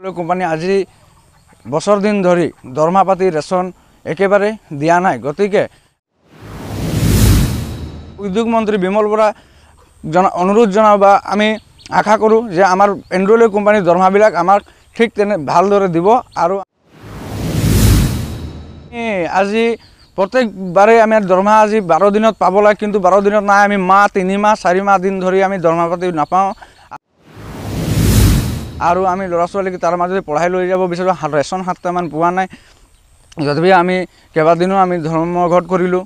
Company আজি বছৰ দিন ধৰি দৰমহা পাতি ৰেচন একেবাৰে দিয়া নাই। গতিকে উদ্যোগ মন্ত্ৰী বিমল বৰা অনুৰোধ জনাওঁ বা আমি আশা কৰোঁ যে আমাৰ এন্ড্ৰইল কোম্পানীৰ দৰমহাবিলাক আমাক ঠিক তেনে ভালদৰে দিব। আৰু আজি প্ৰত্যেকবাৰে আমি দৰমহা আজি 12 দিনত পাব লাগে, কিন্তু 12 দিনত নাই। আমি মাহ 3 মাহ 4 মাহ দিন ধৰি আমি দৰমহা পাতি নাপাওঁ আৰু আমি ল'ৰা ছোৱালীক তাৰ মাজতে পঢ়াই লৈ যাব বিচাৰোঁ। ৰেচন 7টামান পোৱা নাই, যদিও আমি কেইবাদিনো আমি ধৰ্মঘট কৰিলোঁ।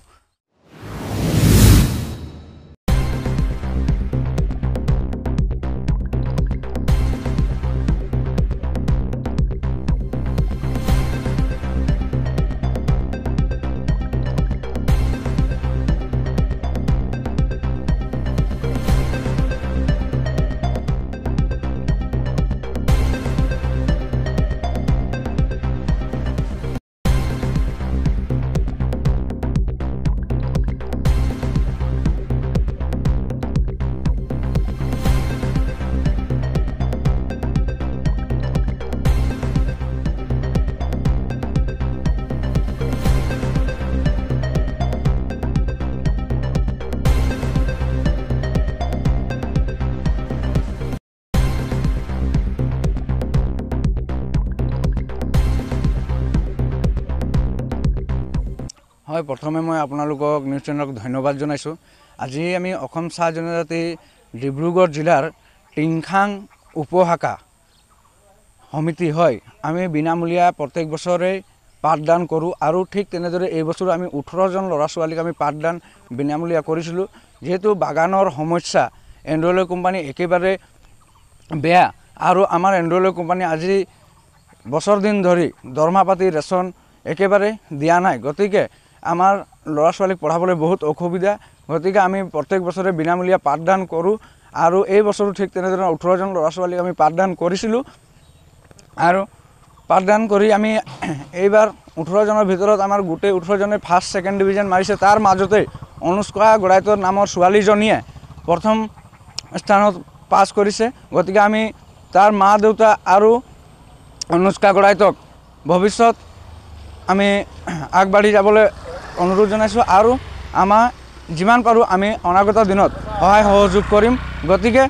হয়, প্ৰথমে মই আপোনালোকক নিউজ চেনেলক ধন্যবাদ জনাইছোঁ। আজি আমি অসম চাহ জনজাতি ডিব্ৰুগড় জিলাৰ টিংখাং উপশাখা সমিতি হয়, আমি বিনামূলীয়া প্ৰত্যেক বছৰে পাঠদান কৰোঁ আৰু ঠিক তেনেদৰে এই বছৰ আমি 18জন ল'ৰা ছোৱালীক আমি পাঠদান বিনামূলীয়া কৰিছিলোঁ। যিহেতু বাগানৰ সমস্যা, এন্ড্ৰইল কোম্পানী একেবাৰে বেয়া আৰু আমাৰ এন্ড্ৰইল কোম্পানী আজি বছৰ দিন ধৰি দৰমহা পাতি ৰেচন একেবাৰে দিয়া নাই। গতিকে আমাৰ ল'ৰা ছোৱালীক পঢ়াবলৈ বহুত অসুবিধা। গতিকে আমি প্ৰত্যেক বছৰে বিনামূলীয়া পাঠদান কৰোঁ আৰু এই বছৰো ঠিক তেনেদৰে 18জন ল'ৰা ছোৱালীক আমি পাঠদান কৰিছিলোঁ। আৰু পাঠদান কৰি আমি এইবাৰ 18জনৰ ভিতৰত আমাৰ গোটেই 18জনে ফাৰ্ষ্ট ছেকেণ্ড ডিভিজন মাৰিছে। তাৰ মাজতে অনুষ্কা গৰাইতৰ নামৰ ছোৱালীজনীয়ে প্ৰথম স্থানত পাছ কৰিছে। গতিকে আমি তাৰ মা দেউতা আৰু অনুষ্কা গৰাইতক ভৱিষ্যত আমি আগবাঢ়ি যাবলৈ অনুৰোধ জনাইছোঁ আৰু আমাৰ যিমান পাৰোঁ আমি অনাগত দিনত সহায় সহযোগ কৰিম। গতিকে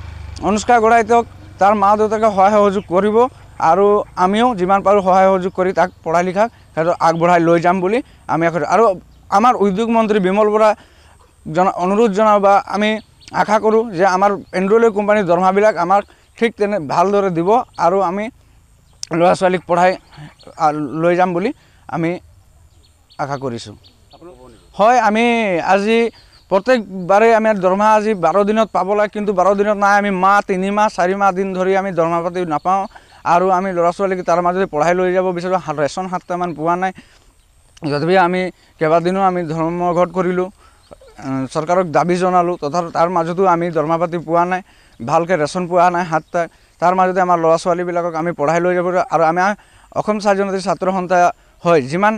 অনুষ্কা গৰাইতক তাৰ মা দেউতাকে সহায় সহযোগ কৰিব আৰু আমিও যিমান পাৰোঁ সহায় সহযোগ কৰি তাক পঢ়াই লিখাক সিহঁতক আগবঢ়াই লৈ যাম বুলি আমি আশা কৰোঁ। আৰু আমাৰ উদ্যোগ মন্ত্ৰী বিমল বৰা অনুৰোধ জনাওঁ বা আমি আশা কৰোঁ যে আমাৰ এন্ড্ৰইল কোম্পানীৰ দৰমহাবিলাক আমাক ঠিক তেনে ভালদৰে দিব আৰু আমি ল'ৰা ছোৱালীক পঢ়াই লৈ যাম বুলি আমি আশা কৰিছোঁ। হয়, আমি আজি প্ৰত্যেকবাৰে আমি দৰমহা আজি 12 দিনত পাব লাগে, কিন্তু 12 দিনত নাই। আমি মাহ 3 মাহ 4 মাহ দিন ধৰি আমি দৰমহা পাতি নাপাওঁ আৰু আমি ল'ৰা ছোৱালীক তাৰ মাজতে পঢ়াই লৈ যাব বিচাৰোঁ। ৰেচন 7টামান পোৱা নাই, যদিও আমি কেইবাদিনো আমি ধৰ্মঘট কৰিলোঁ, চৰকাৰক দাবী জনালোঁ। তথাপি তাৰ মাজতো আমি দৰমহা পাতি পোৱা নাই, ভালকৈ ৰেচন পোৱা নাই 7টা। তাৰ মাজতে আমাৰ ল'ৰা ছোৱালীবিলাকক আমি পঢ়াই লৈ যাব আৰু আমাৰ অসম চাহ জনজাতি ছাত্ৰ সন্থা হয় যিমান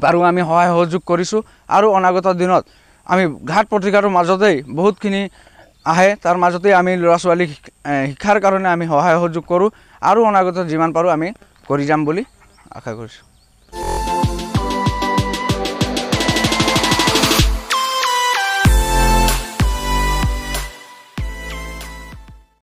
পাৰোঁ আমি সহায় সহযোগ কৰিছোঁ। আৰু অনাগত দিনত আমি ঘাট প্ৰতিঘাতৰ মাজতেই বহুতখিনি আহে, তাৰ মাজতেই আমি ল'ৰা ছোৱালীক শিক্ষাৰ কাৰণে আমি সহায় সহযোগ কৰোঁ আৰু অনাগত যিমান পাৰোঁ আমি কৰি যাম বুলি আশা কৰিছোঁ।